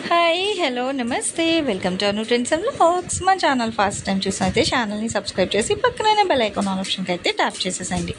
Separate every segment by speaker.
Speaker 1: Hi hello నమస్తే welcome to Anu trends and vlogs. మా channel first time చూసినైతే ఛానల్ని subscribe చేసి పక్కనే బెల్ ఐకాన్ ఆప్షన్కి అయితే ట్యాప్ చేసేసండి.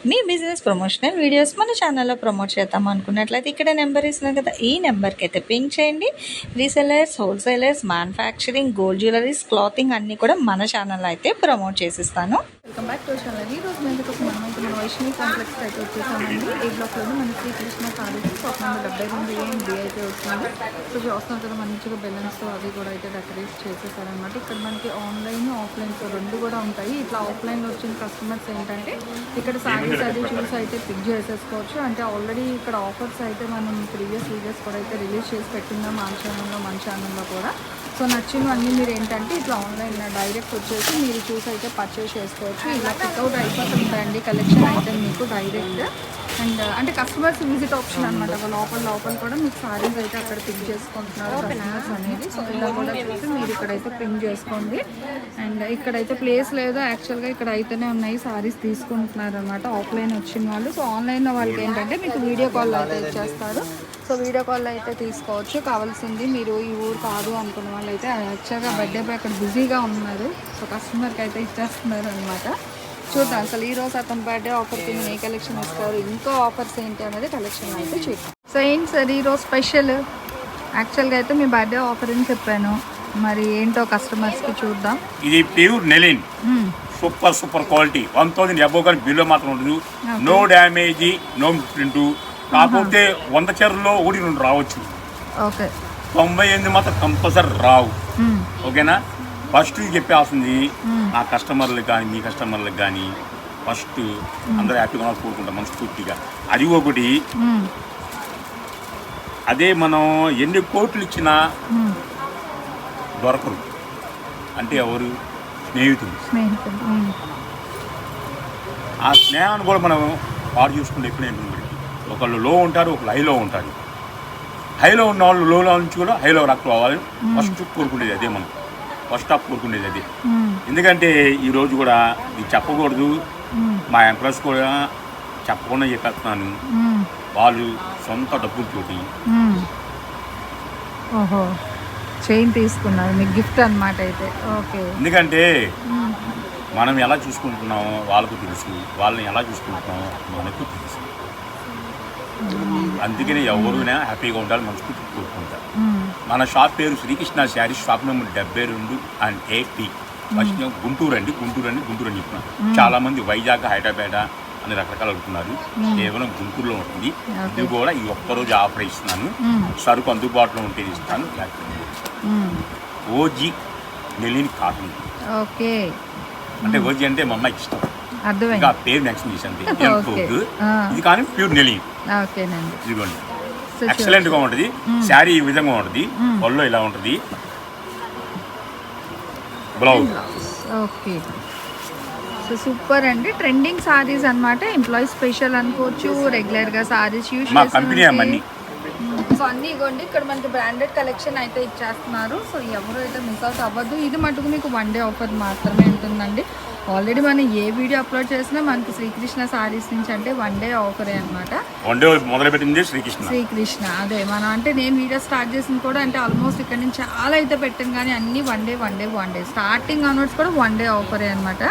Speaker 1: మీ బిజినెస్ ప్రమోషనల్ వీడియోస్ మన ఛానల్లో ప్రమోట్ చేద్దాం అనుకున్నట్లయితే ఇక్కడ నెంబర్ ఇస్తున్నాం కదా, ఈ నెంబర్కి అయితే పింక్ చేయండి. Resellers, wholesalers, manufacturing, gold jewelleries, clothing అన్నీ కూడా మన ఛానల్లో అయితే ప్రమోట్ చేసిస్తాను.
Speaker 2: Welcome back to channel. ఈ రోజు మేము మనమైతే మన వైష్ణవి కాంప్లెక్స్ అయితే వచ్చేసామండి. ఏ బ్లాక్లోనే మన Srikrishna sarees shop number 72 D అయితే వస్తుంది. సో చూస్తున్నాం కదా, మంచిగా బెలూన్స్ అవి కూడా అయితే డెకరేట్ చేసేసారనమాట. ఇక్కడ మనకి ఆన్లైన్ ఆఫ్లైన్స్ రెండు కూడా ఉంటాయి. ఇట్లా ఆఫ్లైన్లో వచ్చిన కస్టమర్స్ ఏంటంటే ఇక్కడ సారీస్ అది చూసి అయితే పిక్ చేసేసుకోవచ్చు. అంటే ఆల్రెడీ ఇక్కడ ఆఫర్స్ అయితే మనం ప్రీవియస్ వీడియోస్ కూడా అయితే రిలీజ్ చేసి పెట్టిందాం మన ఛానల్లో కూడా. సో నచ్చినవన్నీ మీరు ఏంటంటే ఇట్లా ఆన్లైన్ డైరెక్ట్ వచ్చేసి మీరు చూసి అయితే పర్చేస్ చేసుకోవచ్చు. ఇలా పిక్అవుట్ అయిపోతుందండి కలెక్షన్ అయితే మీకు డైరెక్ట్. అండ్ అంటే కస్టమర్స్ విజిట్ ఆప్షన్ అనమాట. లోపల కూడా మీకు సారీస్ అయితే అక్కడ పిక్ చేసుకుంటున్నారు కస్టమర్స్ అనేది. సో ఇలా కూడా చూసి మీరు ఇక్కడైతే పిక్ చేసుకోండి. అండ్ ఇక్కడైతే ప్లేస్ లేదు యాక్చువల్గా, ఇక్కడ అయితేనే ఉన్నాయి సారీస్ తీసుకుంటున్నారు అనమాట ఆఫ్లైన్ వచ్చిన వాళ్ళు. సో ఆన్లైన్లో వాళ్ళకి ఏంటంటే మీకు వీడియో కాల్ అయితే ఇచ్చేస్తారు. సో వీడియో కాల్లో అయితే తీసుకోవచ్చు. కావాల్సింది మీరు ఈ ఊరు కాదు అనుకున్న వాళ్ళు అయితే యాక్చువల్గా బర్త్డే పై అక్కడ బిజీగా ఉన్నారు. సో కస్టమర్కి అయితే ఇచ్చేస్తున్నారు అనమాట. చూద్దాం అసలు ఈరోజు అతని బర్త్డే ఆఫర్ కింద ఏ కలెక్షన్ ఇస్తారు, ఇంకా ఆఫర్స్ ఏంటి అనేది కలెక్షన్ అయితే చూద్దాం. సో ఏంటి సార్ ఈరోజు స్పెషల్? యాక్చువల్గా అయితే మీ బర్త్డే ఆఫర్ అని చెప్పాను, మరి ఏంటో కస్టమర్స్కి చూద్దాం.
Speaker 3: ఇది pure linen, super quality. 1000 above కానీ బిలో మాత్రం ఉండదు. No damage, no print. కాకపోతే 100 చీరల్లో 1-2 రావచ్చు.
Speaker 1: ఓకే,
Speaker 3: 98 మాత్రం కంపల్సరీ రావు. ఓకేనా? ఫస్ట్ చెప్పాల్సింది నా కస్టమర్లకు కానీ మీ కస్టమర్లకు కానీ ఫస్ట్ అందరూ హ్యాపీగా కోరుకుంటాం మనస్ఫూర్తిగా. అది ఒకటి. అదే మనం ఎన్ని కోట్లు ఇచ్చినా దొరకరు. అంటే ఎవరు? స్నేహితులు. ఆ స్నేహాన్ని కూడా మనం పాడు చూసుకుంటే ఎప్పుడైనా ఒకళ్ళు లో ఉంటారు, ఒకళ్ళు హైలో ఉంటారు. హైలో ఉన్న వాళ్ళు లోలో నుంచి కూడా హైలో రాకపోవాలని ఫస్ట్ కోరుకునేది అదే. మనం ఫస్ట్ ఆఫ్ కోరుకునేది అదే. ఎందుకంటే ఈరోజు కూడా ఇది చెప్పకూడదు, మా ఎంప్లాయీస్ కూడా చెప్పకుండా చెప్పేస్తున్నాను. వాళ్ళు సొంత డబ్బులతోటి
Speaker 2: చైన్ తీసుకున్నారు, మీకు గిఫ్ట్ అన్నమాట అయితే. ఓకే,
Speaker 3: ఎందుకంటే మనం ఎలా చూసుకుంటున్నామో వాళ్ళకు తెలుసు, వాళ్ళని ఎలా చూసుకుంటున్నామో మనకు తెలుసు. అందుకనే ఎవరైనా హ్యాపీగా ఉండాలి, మనస్ఫూర్తి కోరుకుంటారు. మన షాప్ పేరు Srikrishna sarees, shop number 72 and 80. First Guntur అని చెప్తున్నాను. చాలా మంది వైజాగ్, హైదరాబాద్ అని రకరకాలు అడుగుతున్నారు. కేవలం గుంటూరులో ఉంటుంది. ఇది కూడా ఈ ఒక్కరోజు ఆఫర్ ఇస్తున్నాను. సరుకు అందుబాటులో ఉంటే ఇస్తాను. OG linen cotton.
Speaker 2: ఓకే,
Speaker 3: అంటే ఓజీ అంటే మా అమ్మాయికి ఇష్టం,
Speaker 2: అర్థమైంది.
Speaker 3: ఇంకా పేరు మెన్షన్ చేసింది. ఇది కానీ ప్యూర్ నెలిన్. ఇదిగోండి, ఎక్సలెంట్ గా ఉంటుంది. శారీ ఈ విధంగా ఉంటుంది, పళ్ళు ఇలా ఉంటుంది, బ్లౌజ్.
Speaker 2: ఓకే, సో సూపర్ అండి. ట్రెండింగ్ సారీస్ అన్నమాట. ఎంప్లాయీ స్పెషల్ అనుకోవచ్చు, రెగ్యులర్ గా సారీస్ యూజ్
Speaker 3: చేసి.
Speaker 2: సో అన్నీ ఇవ్వండి. ఇక్కడ మనకి బ్రాండెడ్ కలెక్షన్ అయితే ఇచ్చేస్తున్నారు. సో ఎవరు అయితే మిస్ అవుట్ అవ్వద్దు. ఇది మటుకు మీకు 1 డే ఆఫర్ మాత్రమే ఉంటుందండి. ఆల్రెడీ మనం ఏ వీడియో అప్లోడ్ చేసినా మనకి శ్రీకృష్ణ సారీస్ నుంచి అంటే 1 డే ఆఫరే అనమాట.
Speaker 3: మొదలుపెట్టింది
Speaker 2: శ్రీకృష్ణ. అదే మనం అంటే నేను వీడియో స్టార్ట్ చేసింది కూడా అంటే ఆల్మోస్ట్ ఇక్కడ నుంచి చాలా అయితే పెట్టాను, కానీ అన్ని 1 డే స్టార్టింగ్ ఆన్వర్డ్స్ కూడా 1 డే ఆఫరే అనమాట.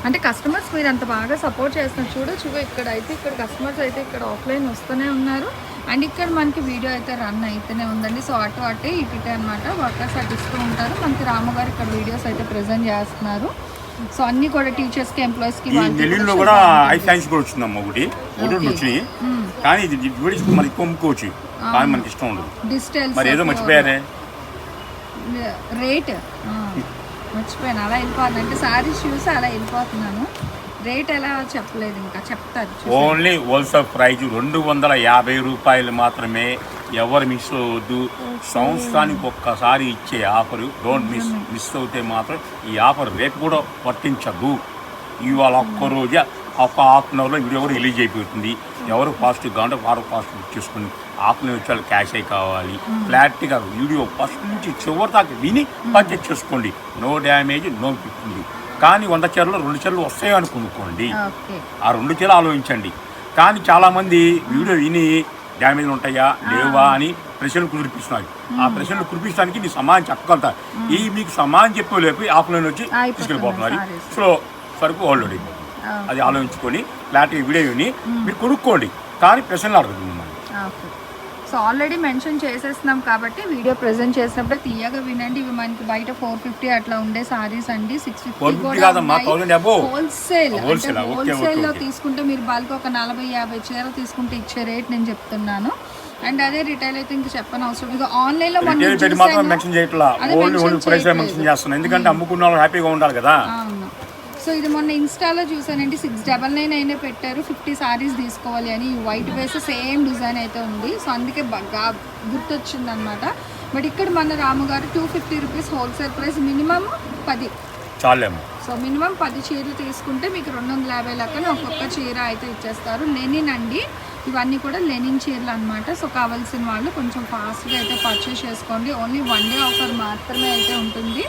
Speaker 2: అంటే కస్టమర్స్ మీరు అంత బాగా సపోర్ట్ చేస్తున్నారు. చూడొచ్చు ఇక్కడ కస్టమర్స్ అయితే ఇక్కడ ఆఫ్లైన్ వస్తూనే ఉన్నారు. అండ్ ఇక్కడ మనకి వీడియో అయితే రన్ అయితేనే ఉందండి. సో అటు ఇటే అనమాట వర్కర్స్ అటు ఇస్తూ ఉంటారు. మనకి రామగారు ఇక్కడ వీడియోస్ అయితే ప్రెజెంట్ చేస్తున్నారు. సో అన్ని కూడా టీచర్స్కి, ఎంప్లాయీస్కి
Speaker 3: కూడా కానీ ఇది మరి కొనుక్కోవచ్చు, కానీ మనకి ఇష్టం ఉండదు.
Speaker 2: డిజిటల్
Speaker 3: ఏదో మర్చిపోయారే
Speaker 2: రేట్ మర్చిపోయాను. అలా వెళ్ళిపోతుంది అంటే సారీస్ చూసి అలా వెళ్ళిపోతున్నాను. రేట్ ఎలా చెప్పలేదు, ఇంకా చెప్తారు.
Speaker 3: ఓన్లీ హోల్సేల్ ప్రైజ్ 250 రూపాయలు మాత్రమే. ఎవరు మిస్ అవ్వద్దు. సంవత్సరానికి ఒక్కసారి ఇచ్చే ఆఫరు. డోంట్ మిస్ అవుతే మాత్రం ఈ ఆఫర్ రేపు కూడా వర్తించదు. ఇవాళ ఒక్కరోజే ఒక హాఫ్ అన్ అవర్లో వీడియో కూడా రిలీజ్ అయిపోతుంది. ఎవరు ఫాస్ట్గా అంటే వారు ఫాస్ట్ బుక్ చేసుకుని హాఫ్ అన్ అవర్ క్యాష్ అయి కావాలి. క్లారిటీగా వీడియో ఫస్ట్ నుంచి చివరి దాకా విని పర్చేజ్ చేసుకోండి. నో డ్యామేజ్, నో పిక్కింది. కానీ 100 చీరలు 2 చీరలు వస్తాయని కొనుక్కోండి. ఆ 2 చీరలు ఆలోచించండి. కానీ చాలామంది వీడియో విని డ్యామేజ్ ఉంటాయా లేవా అని ప్రశ్నలు కుదిరిపిస్తున్నాయి. ఆ ప్రశ్నలు కురిపించడానికి నీ సమాధానం చెప్పగలుగుతా. ఈ మీకు సమాధానం చెప్పలేపు ఆఫ్లైన్ వచ్చి తీసుకెళ్ళిపోతున్నారు. సో సరుకు హోల్డ్ అయిపోతుంది. అది ఆలోచించుకొని క్లారిటీ వీడియో విని మీరు కొనుక్కోండి, కానీ ప్రశ్నలు అడగదు.
Speaker 2: సో ఆల్రెడీ మెన్షన్ చేసేస్తున్నాం కాబట్టి వీడియో ప్రెజెంట్ చేసినప్పుడు తీయగా వినండి. ఇవి మనకి బయట 450 అట్లా ఉండే సారీస్ అండి. 650 హోల్సేల్లో తీసుకుంటే మీరు బల్క్ ఒక 40-50 చీరలు తీసుకుంటే ఇచ్చే రేట్ నేను చెప్తున్నాను. అండ్ అదే రిటైల్ అయితే ఇంకా చెప్పని అవసరం. ఇక ఆన్లైన్ లో
Speaker 3: మెన్షన్ చేయట్లా, ఓన్లీ ప్రైస్ మెన్షన్ చేస్తున్నాను, ఎందుకంటే అమ్ముకున్న వాళ్ళు హ్యాపీగా ఉండాలి కదా.
Speaker 2: సో ఇది మొన్న ఇన్స్టాలో చూసానండి, 699 అయినా పెట్టారు 50 సారీస్ తీసుకోవాలి అని. ఈ వైట్ వేస్ సేమ్ డిజైన్ అయితే ఉంది. సో అందుకే బాగా గుర్తొచ్చింది అనమాట. బట్ ఇక్కడ మన రాముగారు 250 రూపీస్ హోల్సేల్ ప్రైస్, మినిమం 10
Speaker 3: చాలేమో.
Speaker 2: సో మినిమం 10 చీరలు తీసుకుంటే మీకు 250 లెక్కన ఒక్కొక్క చీర అయితే ఇచ్చేస్తారు. లెనిన్ అండి, ఇవన్నీ కూడా లెనిన్ చీరలు అనమాట. సో కావాల్సిన వాళ్ళు కొంచెం ఫాస్ట్గా అయితే పర్చేస్ చేసుకోండి. ఓన్లీ 1 డే ఆఫర్ మాత్రమే అయితే ఉంటుంది.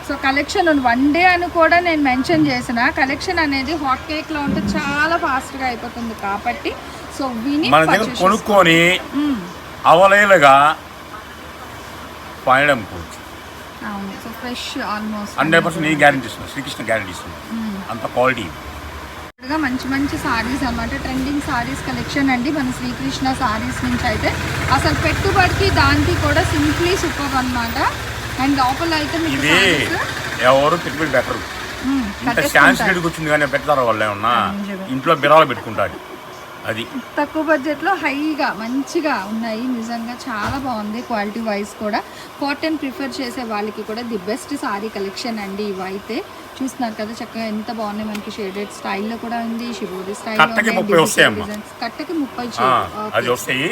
Speaker 2: సో కలెక్షన్ 1 డే అని కూడా నేను మెన్షన్ చేసిన, కలెక్షన్ అనేది హాట్ కేక్లో ఉంటే చాలా ఫాస్ట్గా అయిపోతుంది కాబట్టి సో విని
Speaker 3: మన దగ్గర కొనుక్కొని అవలేలుగా ఫైనల్ అమ్ముకోవచ్చు.
Speaker 2: అవును. సో ఫ్రెష్ ఆల్మోస్ట్
Speaker 3: 100% నేను గ్యారెంటీ ఇస్తున్నాను, శ్రీకృష్ణ గ్యారెంటీ ఇస్తున్నాను, అంత క్వాలిటీ.
Speaker 2: మంచి మంచి సారీస్ అన్నమాట, ట్రెండింగ్ సారీస్ కలెక్షన్ అండి మన శ్రీకృష్ణ సారీస్ నుంచి అయితే. అసలు పెట్టుబడికి దానికి కూడా సింప్లీ సూపర్ అన్నమాట. అండ్ లోపల అయితే మీకు
Speaker 3: ఎవరు పెట్టుబడి పెట్టరు. ఇంత ఛాన్స్ వచ్చింది కానీ పెడతారు వాళ్ళు ఏమన్నా ఇంట్లో బిరాలు పెట్టుకుంటారు. అది
Speaker 2: తక్కువ బడ్జెట్లో హైగా మంచిగా ఉన్నాయి. నిజంగా చాలా బాగుంది క్వాలిటీ వైజ్ కూడా. కాటన్ ప్రిఫర్ చేసే వాళ్ళకి కూడా ది బెస్ట్ సారీ కలెక్షన్ అండి. ఇవి అయితే చూస్తున్నారు కదా చక్కగా ఎంత బాగున్నాయి. మనకి షేడెడ్ స్టైల్లో కూడా ఉంది, షిబోరి స్టైల్లో కట్టకి 30
Speaker 3: అది వస్తాయి.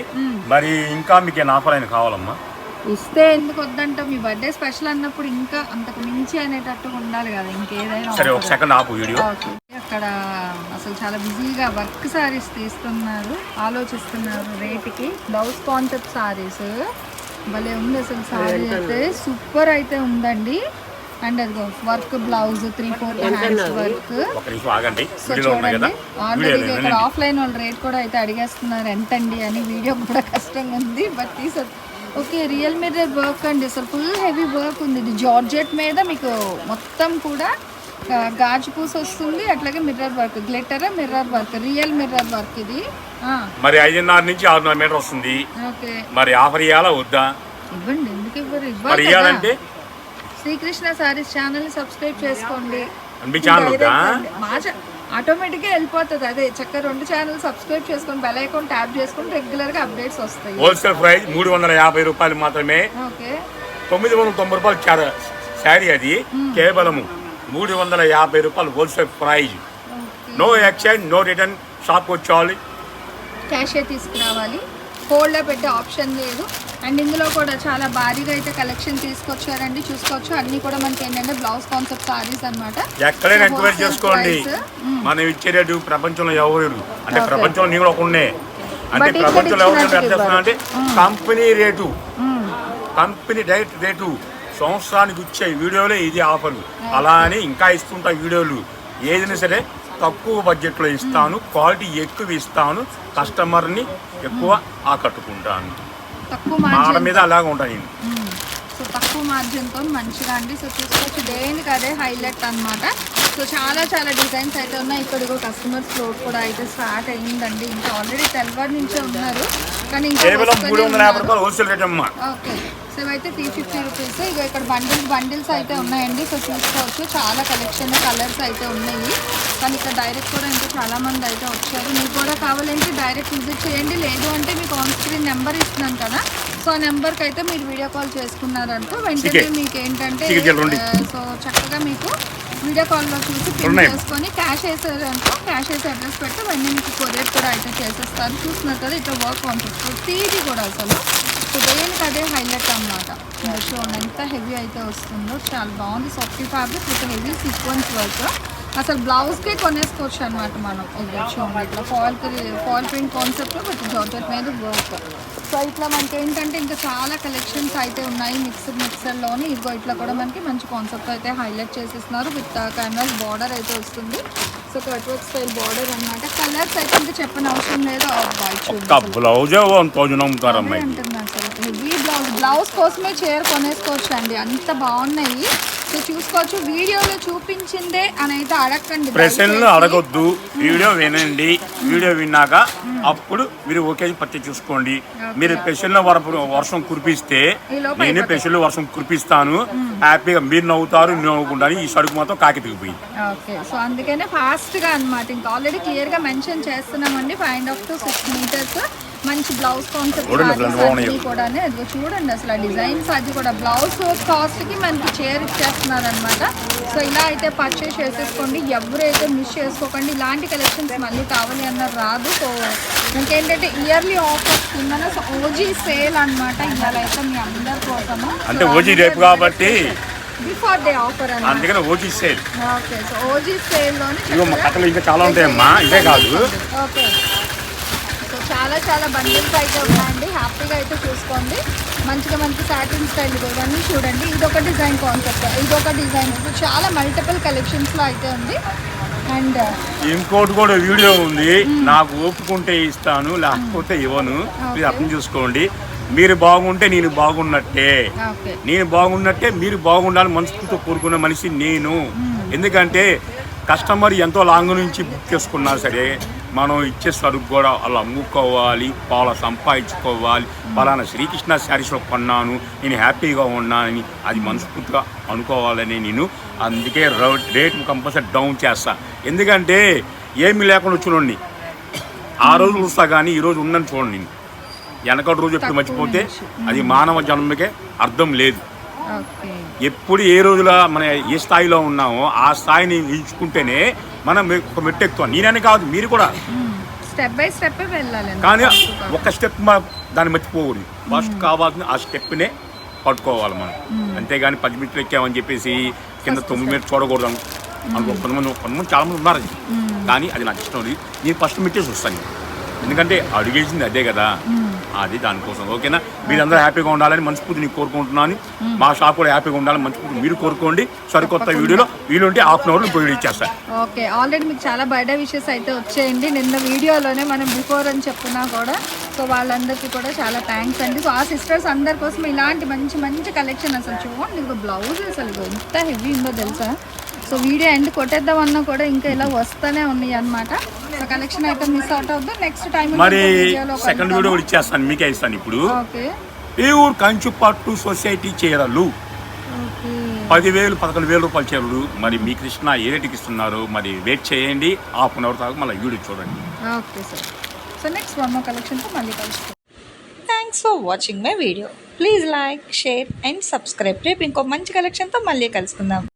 Speaker 3: మరి ఇంకా మీకు ఆఫర్ అయిన కావాలమ్మా,
Speaker 2: ఇస్తే ఎందుకు వద్దంట. మీ బర్త్డే స్పెషల్ అన్నప్పుడు ఇంకా అంతకు మించి అనేటట్టు ఉండాలి కదా ఇంకేదైనా.
Speaker 3: సరే ఒక సెకండ్ ఆపు వీడియో.
Speaker 2: అక్కడ అసలు చాలా బిజీగా వర్క్ సారీస్ తీస్తున్నారు, ఆలోచిస్తున్నారు రేట్కి. బ్లౌజ్ కాన్సెప్ట్ సారీస్ భలే ఉంది అసలు. సారీ అయితే సూపర్ అయితే ఉందండి. అండ్ అదిగో work blouse 3/4 hands work. So చూడండి ఆల్రెడీ ఇక్కడ ఆఫ్లైన్ వాళ్ళు రేట్ కూడా అయితే అడిగేస్తున్నారు ఎంతండి అని. వీడియో కూడా కష్టంగా ఉంది బట్ తీసే ఓకే. రియల్ మిర్రర్ వర్క్ అండి, అసలు ఫుల్ హెవీ వర్క్ ఉంది. ఇది జార్జెట్ మీద మీకు మొత్తం కూడా గాజు పూస వస్తుంది, అట్లాగే mirror work, glitter mirror work, real mirror work ఇది.
Speaker 3: మరి 5.5 నుంచి 6.5 మీటర్ వస్తుంది.
Speaker 2: ఓకే
Speaker 3: మరి ఆఫర్ ఇవ్వాలా వద్దా?
Speaker 2: ఇవ్వండి, ఎందుకు ఇవ్వరు? ఇవ్వాలి. శ్రీకృష్ణ సారీస్ ఛానల్ సబ్స్క్రైబ్ చేసుకోండి. ఆటోమేటిక్గా వెళ్ళిపోతుంది. అదే చక్కగా 2 ఛానల్ సబ్స్క్రైబ్ చేసుకొని బెల్ ఐకాన్ ట్యాప్ చేసుకొని రెగ్యులర్గా అప్డేట్స్ వస్తాయి.
Speaker 3: హోల్సేల్ ప్రైస్ 350 రూపాయలు మాత్రమే.
Speaker 2: ఓకే
Speaker 3: 990 రూపాయలు శారీ, అది కేవలం 350 రూపాయలు wholesale price. No exchange, no return. షాప్కి వచ్చేవాలి,
Speaker 2: క్యాషే తీసుకురావాలి, హోల్డ్లో పెట్టే ఆప్షన్ లేదు. అండ్ ఇందులో కూడా చాలా భారీగా అయితే కలెక్షన్ తీసుకొచ్చారండి, చూసుకోవచ్చు. అన్ని కూడా మనకి ఏంటంటే బ్లౌజ్ కాన్సెప్ట్ సారీస్ అనమాట.
Speaker 3: ఎక్కడైనా ఎంక్వైరీ చేసుకోండి. మనం ఇచ్చే రేటు ప్రపంచంలో ఎవరు అంటే ప్రపంచంలో నేను ఒక ఉండే అంటే ప్రపంచంలో ఎవరు అంటే company rate, company direct rate. సంవత్సరానికి వచ్చే వీడియోలే ఇది ఆఫర్. అలా అని ఇంకా ఇస్తుంటా వీడియోలు. ఏదైనా సరే తక్కువ బడ్జెట్లో ఇస్తాను, క్వాలిటీ ఎక్కువ ఇస్తాను, కస్టమర్ని ఎక్కువ ఆకట్టుకుంటాను.
Speaker 2: తక్కువ
Speaker 3: మాట మీద అలాగే ఉంటాను.
Speaker 2: సో తక్కువ మార్జిన్తో మంచిగా అండి. సో చూసుకోవచ్చు, దేనికి అదే హైలైట్ అనమాట. సో చాలా చాలా డిజైన్స్ అయితే ఉన్నాయి. ఇక్కడ కస్టమర్స్ ఫ్లోట్ కూడా అయితే స్టార్ట్ అయ్యిందండి. ఇంకా ఆల్రెడీ తెల్లవారు నుంచే ఉన్నారు కానీ ఇంకా ఓకే. సో ఇవైతే 350 రూపీస్. ఇక ఇక్కడ బండిల్స్ అయితే ఉన్నాయండి. సో చూసుకోవచ్చు చాలా కలెక్షన్ కలర్స్ అయితే ఉన్నాయి. కానీ ఇక్కడ డైరెక్ట్ కూడా ఇంకా చాలామంది అయితే వచ్చారు. మీకు కూడా కావాలంటే డైరెక్ట్ విజిట్ చేయండి, లేదు అంటే మీకు ఆన్ స్క్రీన్ నెంబర్ ఇస్తున్నాను కదా, సో ఆ నెంబర్కి అయితే మీరు వీడియో కాల్ చేసుకున్నారనుకో వెంటనే మీకు ఏంటంటే సో చక్కగా మీకు వీడియో కాల్లో చూసి పిన్ చేసుకొని క్యాష్ వేసారనుకో, క్యాష్ వేసి అడ్రస్ పెడితే వెంటనే మీకు కొరియర్ కూడా అయితే చేసేస్తారు. చూస్తున్నారు కదా ఇట్లా వర్క్ కాన్సెప్ట్ ప్రతిదీ కూడా అసలు. సో దేనికి అదే హైలైట్ అనమాట. చూడండి ఎంత హెవీ అయితే వస్తుందో, చాలా బాగుంది. Softy fabric with heavy sequence work. అసలు బ్లౌజ్కే కొనేసుకోవచ్చు అనమాట మనం. ఇది చూడండి ఇట్లా ఫాల్ ప్రింట్ కాన్సెప్ట్లో విత్ జార్జెట్ మీద వర్క్. సో ఇట్లా మనకి ఏంటంటే ఇంకా చాలా కలెక్షన్స్ అయితే ఉన్నాయి మిక్సర్లోని. ఇదిగో ఇట్లా కూడా మనకి మంచి కాన్సెప్ట్ అయితే హైలైట్ చేసేస్తున్నారు. విత్ క్యాన్వాస్ బార్డర్ అయితే వస్తుంది. So cut work style border అన్నమాట. కలర్స్ అయితే ఇంకా చెప్పని అవసరం లేదు.
Speaker 3: ఒక్క బ్లౌజే 1000 అమ్ముతారమ్మా.
Speaker 2: అంటున్నా అసలు హెవీ బ్లౌజ్ కోసమే చీర కొనేసుకోవచ్చు అండి, అంత బాగున్నాయి. సో చూసుకోవచ్చు. వీడియోలో చూపించిందే అని అయితే అడగండి,
Speaker 3: ప్రశ్నలు అడగొద్దు, వీడియో వినండి. వీడియో విన్నాక అప్పుడు మీరు ఓకే పట్టి చూసుకోండి. మీరు స్పెషల్లో వర్షం కురిపిస్తే నేను స్పెషల్ వర్షం కురిపిస్తాను, హ్యాపీగా మీరు నవ్వుతారు, నేను నవ్వుకుంటాను. ఈ సడుకు మాత్రం కాకి తిరిగిపోయింది.
Speaker 2: ఓకే, సో అందుకనే ఫాస్ట్గా అనమాట. ఇంకా ఆల్రెడీ క్లియర్గా మెన్షన్ చేస్తున్నామండి. 5.5 to 6 meters మంచి బ్లౌజ్ కాన్సెప్ట్ కూడా. ఇదిగో చూడండి అసలు ఆ డిజైన్స్, అది కూడా బ్లౌజ్ కాస్ట్కి మనకి చీర ఇచ్చేస్తున్నారు అనమాట. సో ఇలా అయితే పర్చేస్ చేసేసుకోండి, ఎవరైతే మిస్ చేసుకోకండి. ఇలాంటి కలెక్షన్స్ మళ్ళీ కావాలి అన్నారు రాదు. సో ఇంకేంటంటే ఇయర్లీ ఆఫర్స్ కింద ఓజీ సేల్ అనమాట. ఇవాళ అయితే మీ అందరి కోసము,
Speaker 3: అంటే ఓజీ రేపు కాబట్టి
Speaker 2: బిఫోర్ డే ఆఫర్ అని,
Speaker 3: అందుకని OG sale.
Speaker 2: Okay, so OG సేల్లోనే
Speaker 3: కథలు ఇంకా చాలా ఉంటాయమ్మా, ఇదే కాదు.
Speaker 2: ఓకే, సో చాలా చాలా బండిల్స్ అయితే ఉన్నాయండి, హ్యాపీగా అయితే చూసుకోండి. మంచిగా మంచి సాటిన్ స్టైల్ ఇవన్నీ చూడండి. ఇదొక డిజైన్ కాన్సెప్ట్, ఇదొక డిజైన్, చాలా మల్టిపుల్ కలెక్షన్స్లో అయితే ఉంది. అండ్
Speaker 3: ఇంకోటి కూడా వీడియో ఉంది, నాకు ఒప్పుకుంటే ఇస్తాను, లేకపోతే ఇవ్వను. మీరు అర్థం చూసుకోండి. మీరు బాగుంటే నేను బాగున్నట్టే, నేను బాగున్నట్టే మీరు బాగుండాలి మనసుతో కోరుకున్న మనిషి నేను. ఎందుకంటే కస్టమర్ ఎంతో లాంగ్ నుంచి బుక్ చేసుకున్నా సరే మనం ఇచ్చే సరుకు కూడా అలా అమ్ముకోవాలి, పాల సంపాదించుకోవాలి. పలానా శ్రీకృష్ణ శారీస్లో కొన్నాను, నేను హ్యాపీగా ఉన్నానని అది మనస్ఫూర్తిగా అనుకోవాలని నేను అందుకే రేట్ కంపల్సరీ డౌన్ చేస్తా. ఎందుకంటే ఏమీ లేకుండా వచ్చినండి ఆ రోజు చూస్తా, కానీ ఈరోజు ఉందని చూడండి. నేను వెనకటి రోజు ఎప్పుడు మర్చిపోతే అది మానవ జన్మకే అర్థం లేదు. ఎప్పుడు ఏ రోజులో మన ఏ స్థాయిలో ఉన్నామో ఆ స్థాయిని ఎంచుకుంటేనే మనం ఒక మెట్టు ఎక్కుతాం. నేనని కాదు, మీరు కూడా
Speaker 2: స్టెప్ బై స్టెప్ వెళ్ళాలి. కానీ
Speaker 3: ఒక స్టెప్ దాన్ని మర్చిపోకూడదు. ఫస్ట్ కావాల్సిన ఆ స్టెప్నే పట్టుకోవాలి మనం. అంతేగాని 10 మీటర్లు ఎక్కామని చెప్పేసి కింద 9 మీటర్లు చూడకూడదు అనుకో. కొంతమంది చాలా మంది ఉన్నారు, కానీ అది నాకు ఇష్టం లేదు. నేను ఫస్ట్ మీటే చూస్తాను, ఎందుకంటే అడిగేసింది అదే కదా, అది దానికోసం. ఓకేనా, మీరందరూ హ్యాపీగా ఉండాలని మనస్ఫూర్తి నేను కోరుకుంటున్నాను. మా షాప్ కూడా హ్యాపీగా ఉండాలని మనస్ఫూర్తి మీరు కోరుకోండి. సరికొత్త వీడియోలో వీలుంటే హాఫ్ అన్ అవర్లో వీడియో ఇచ్చేస్తాను.
Speaker 2: ఓకే, ఆల్రెడీ మీకు చాలా బర్త్డే విషెస్ అయితే వచ్చేయండి. నిన్న వీడియోలోనే మనం బిఫోర్ అని చెప్పున్నా కూడా. సో వాళ్ళందరికీ కూడా చాలా థ్యాంక్స్ అండి. సో ఆ సిస్టర్స్ అందరి కోసం ఇలాంటి మంచి మంచి కలెక్షన్ అసలు చూడండి. ఇదిగో బ్లౌజ్ అసలు ఎంత హెవీ ఉందో తెలుసా. సో వీడియో ఎండ్ కొట్టేద్దామన్నా కూడా ఇంకా ఇలా వస్తూనే ఉన్నాయి అనమాట. సో కలెక్షన్ అయితే మిస్ అవుట్ అవుతుంది. నెక్స్ట్ టైం
Speaker 3: మరి సెకండ్ వీడియో కూడా ఇచ్చేస్తాను, మీకే ఇస్తాను. ఇప్పుడు ప్యూర్ కంచుపట్టు సొసైటీ చీరలు 10,000 11,000 రూపాయల చీరలు. మరి మీ కృష్ణ ఏ రేటుకి ఇస్తున్నారు మరి వెయిట్ చేయండి, హాఫ్ అన్ అవర్ దాకా మళ్ళీ వీడియో చూడండి.
Speaker 2: Okay sir, so next one more కలెక్షన్తో మళ్ళీ కలుస్తాం.
Speaker 1: Thanks for watching my video. Please like, share and subscribe. రేపు ఇంకో మంచి కలెక్షన్తో మళ్ళీ కలుసుకుందాం.